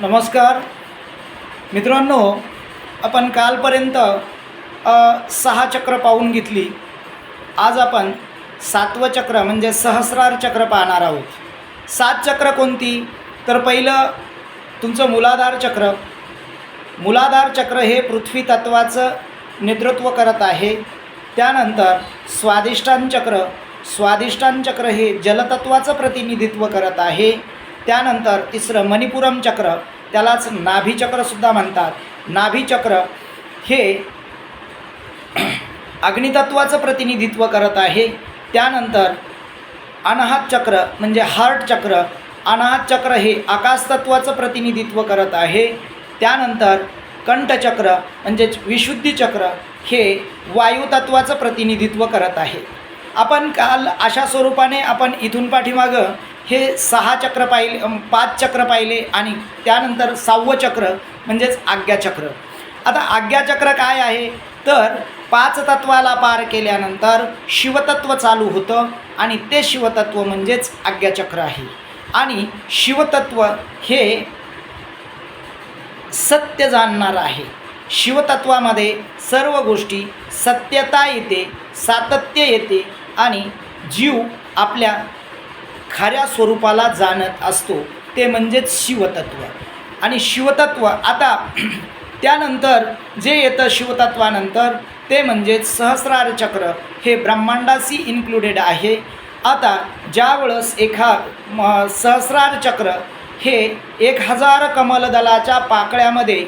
नमस्कार मित्रांनो, आपण कालपर्यंत 6 चक्र पाहून घेतली. आज आपण 7वं चक्र म्हणजे सहस्रार चक्र पाहणार आहोत. 7 चक्र कोणती? तर पहिलं तुमचं मूलाधार चक्र. मूलाधार चक्र हे पृथ्वी तत्वाचं नेतृत्व करत आहे. त्यानंतर स्वादिष्ठान चक्र. स्वादिष्ठान चक्र हे जलतत्वाचं प्रतिनिधित्व करत आहे. त्यानंतर तिसरं मणिपुरम चक्र, त्यालाच नाभीचक्रसुद्धा म्हणतात. नाभीचक्र हे अग्नितत्वाचं प्रतिनिधित्व करत आहे. त्यानंतर अनाहत चक्र म्हणजे हार्ट चक्र. अनाहत चक्र हे आकाशतत्वाचं प्रतिनिधित्व करत आहे. त्यानंतर कंठचक्र म्हणजेच विशुद्धी चक्र हे वायुतत्वाचं प्रतिनिधित्व करत आहे. आपण काल अशा स्वरूपाने आपण इथून पाठीमागं हे 6 चक्र पाहिले, 5 चक्र पाहिले आणि त्यानंतर 6वं चक्र म्हणजेच आज्ञाचक्र. आता आज्ञाचक्र काय आहे? तर 5 तत्वाला पार केल्यानंतर शिवतत्व चालू होतं आणि ते शिवतत्व म्हणजेच आज्ञाचक्र आहे. आणि शिवतत्व हे सत्य जाणणार आहे. शिवतत्वामध्ये सर्व गोष्टी सत्यता येते, सातत्य येते आणि जीव आपल्या खऱ्या स्वरूपाला जाणत असतो. ते म्हणजेच शिवतत्व. आणि शिवतत्व आता त्यानंतर जे येतं शिवतत्वानंतर ते म्हणजेच सहस्रार चक्र हे ब्रह्मांडाशी इन्क्लुडेड आहे. आता ज्यावेळेस सहस्रार चक्र हे 1000 कमलदलाच्या पाकळ्यामध्ये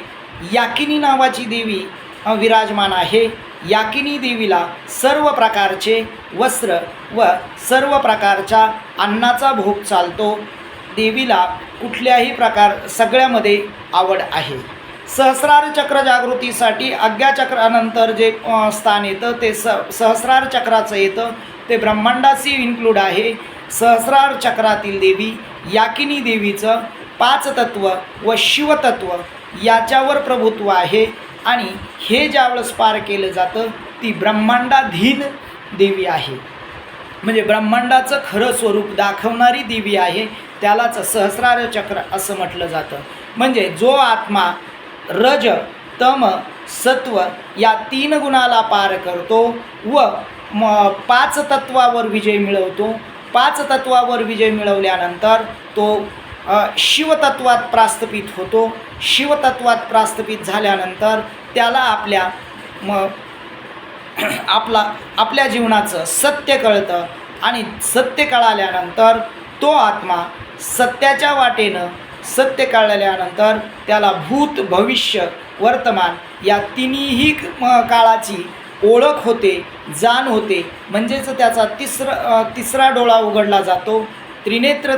याकिनी नावाची देवी विराजमान आहे. याकिनी देवीला सर्व प्रकारचे वस्त्र व सर्व प्रकारच्या अन्नाचा भोग चालतो. देवीला कुठल्याही सगळ्यामध्ये आवड आहे. सहस्रार चक्र जागृतीसाठी आज्ञाचक्रानंतर जे स्थान येतं ते सहस्रार चक्राचं येतं. ते ब्रह्मांडाशी इन्क्लूड आहे. सहस्रार चक्रातील देवी याकिनी देवीचं 5 तत्व व शिवतत्व याच्यावर प्रभुत्व आहे. आणि हे ज्यावेळेस पार केलं जातं ती ब्रह्मांडाधीन देवी आहे. म्हणजे ब्रह्मांडाचं खरं स्वरूप दाखवणारी देवी आहे. त्यालाच सहस्रार चक्र असं म्हटलं जातं. म्हणजे जो आत्मा रज तम सत्व या 3 गुणाला पार करतो व 5 तत्वावर विजय मिळवतो. 5 तत्वावर विजय मिळवल्यानंतर तो शिवतत्वात प्रास्थपित होतो. शिवतत्वात प्रास्थपित झाल्यानंतर त्याला आपल्या जीवनाचं सत्य कळतं. आणि सत्य कळाल्यानंतर तो आत्मा सत्याच्या वाटेनं सत्य कळल्यानंतर त्याला भूत भविष्य वर्तमान या तिन्ही काळाची ओळख होते, जाण होते. म्हणजेच त्याचा तिसरा डोळा उघडला जातो. त्रिनेत्र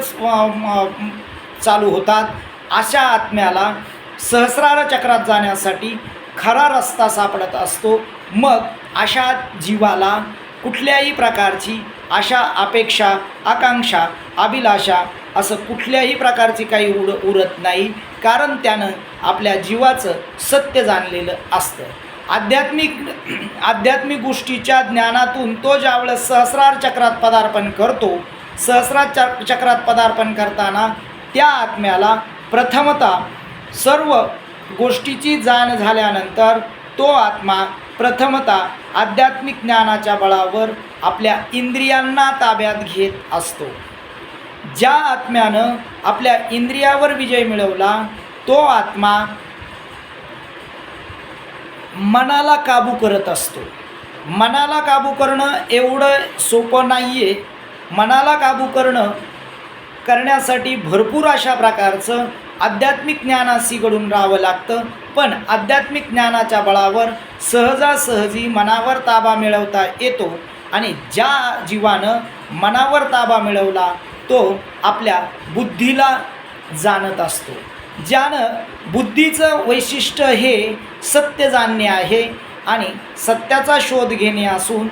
चालू होतात. अशा आत्म्याला सहस्रार चक्रात जाण्यासाठी खरा रस्ता सापडत असतो. मग अशा जीवाला कुठल्याही प्रकारची आशा, अपेक्षा, आकांक्षा, अभिलाषा असं कुठल्याही प्रकारची काही उरत नाही. कारण त्यानं आपल्या जीवाचं सत्य जाणलेलं असतं. आध्यात्मिक गोष्टीच्या ज्ञानातून तो ज्यावेळेस सहस्रार चक्रात पदार्पण करतो. सहस्रार चक्रात पदार्पण करताना त्या आत्म्याला प्रथमतः सर्व गोष्टीची जाण झाल्यानंतर तो आत्मा प्रथमतः आध्यात्मिक ज्ञानाच्या बळावर आपल्या इंद्रियांना ताब्यात घेत असतो. ज्या आत्म्यानं आपल्या इंद्रियावर विजय मिळवला तो आत्मा मनाला काबू करत असतो. मनाला काबू करणं एवढं सोपं नाही आहे. मनाला काबू करण्यासाठी भरपूर अशा प्रकारचं आध्यात्मिक ज्ञानाशी घडून राहावं लागतं. पण आध्यात्मिक ज्ञानाच्या बळावर सहजासहजी मनावर ताबा मिळवता येतो. आणि ज्या जीवानं मनावर ताबा मिळवला तो आपल्या बुद्धीला जाणत असतो. ज्यानं बुद्धीचं वैशिष्ट्य हे सत्य जाणणे आहे आणि सत्याचा शोध घेणे असून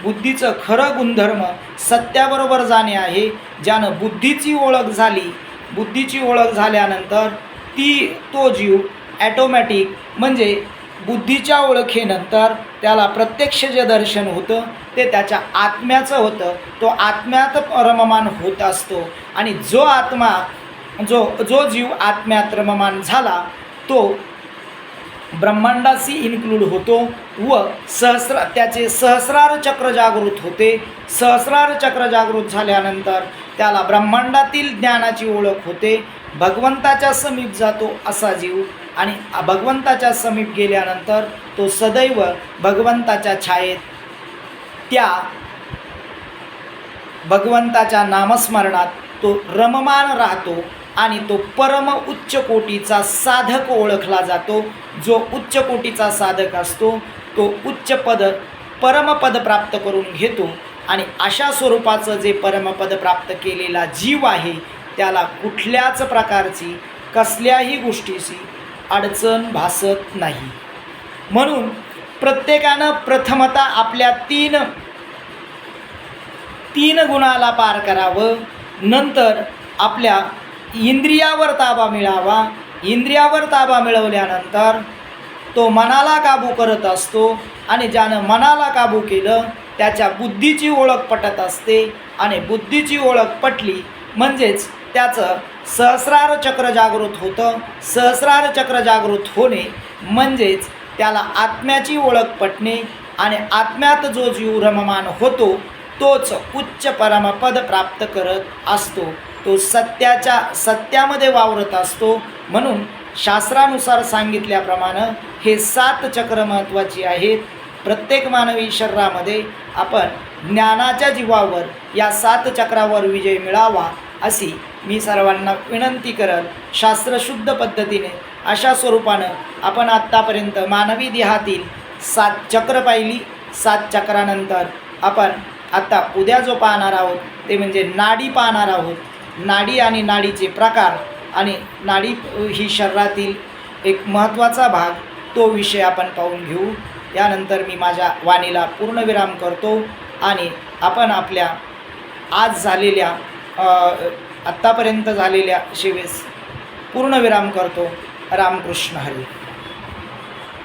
बुद्धीचं खरं गुणधर्म सत्याबरोबर जाणे आहे. ज्यानं बुद्धीची ओळख झाली, बुद्धीची ओळख झाल्यानंतर तो जीव ॲटोमॅटिक म्हणजे बुद्धीच्या ओळखीनंतर त्याला प्रत्यक्ष जे दर्शन होतं ते त्याच्या आत्म्याचं होतं. तो आत्म्यात रममान होत असतो. आणि जो आत्मा जो जीव आत्म्यात रममान झाला तो ब्रह्मांडाशी इन्क्लूड होतो व त्याचे सहस्रार चक्र जागृत होते. सहस्रार चक्र जागृत झाल्यानंतर त्याला ब्रह्मांडातील ज्ञानाची ओळख होते. भगवंताच्या समीप जातो असा जीव आणि भगवंताच्या समीप गेल्यानंतर तो सदैव भगवंताच्या छायेत त्या भगवंताच्या नामस्मरणात तो रममान राहतो आणि तो परम उच्च कोटीचा साधक ओळखला जातो. जो उच्च कोटीचा साधक असतो तो उच्च पद परमपद प्राप्त करून घेतो आणि अशा स्वरूपाचं जे परमपद प्राप्त केलेला जीव आहे त्याला कुठल्याच प्रकारची कसल्याही गोष्टीची अडचण भासत नाही. म्हणून प्रत्येकानं प्रथमतः आपल्या तीन गुणाला पार करावं. नंतर आपल्या इंद्रियावर ताबा मिळावा. इंद्रियावर ताबा मिळवल्यानंतर तो मनाला काबू करत असतो आणि ज्यानं मनाला काबू केलं त्याच्या बुद्धीची ओळख पटत असते आणि बुद्धीची ओळख पटली म्हणजेच त्याचं सहस्रार चक्र जागृत होतं. सहस्रार चक्र जागृत होणे म्हणजेच त्याला आत्म्याची ओळख पटणे आणि आत्म्यात जो जीव रममान होतो तोच उच्च परमपद प्राप्त करत असतो. तो सत्यामध्ये वावरत असतो. म्हणून शास्त्रानुसार सांगितल्याप्रमाणे हे 7 चक्र महत्त्वाची आहेत. प्रत्येक मानवी शरीरामध्ये आपण ज्ञानाच्या जीवावर या 7 चक्रावर विजय मिळावा अशी मी सर्वांना विनंती करल. शास्त्रशुद्ध पद्धतीने अशा स्वरूपानं आपण आत्तापर्यंत मानवी देहातील 7 चक्र पाहिली. 7 चक्रानंतर आपण आता उद्या जो पाहणार आहोत ते म्हणजे नाडी पाहणार आहोत. नाडी आणि नाडीचे प्रकार आणि नाडी ही शरीरातील एक महत्त्वाचा भाग तो विषय आपण पाहून घेऊ. यानंतर मी माझ्या वाणीला पूर्णविराम करतो आणि आपण आपल्या आज झालेल्या आत्तापर्यंत झालेल्या सेवेस पूर्णविराम करतो. रामकृष्ण हरी.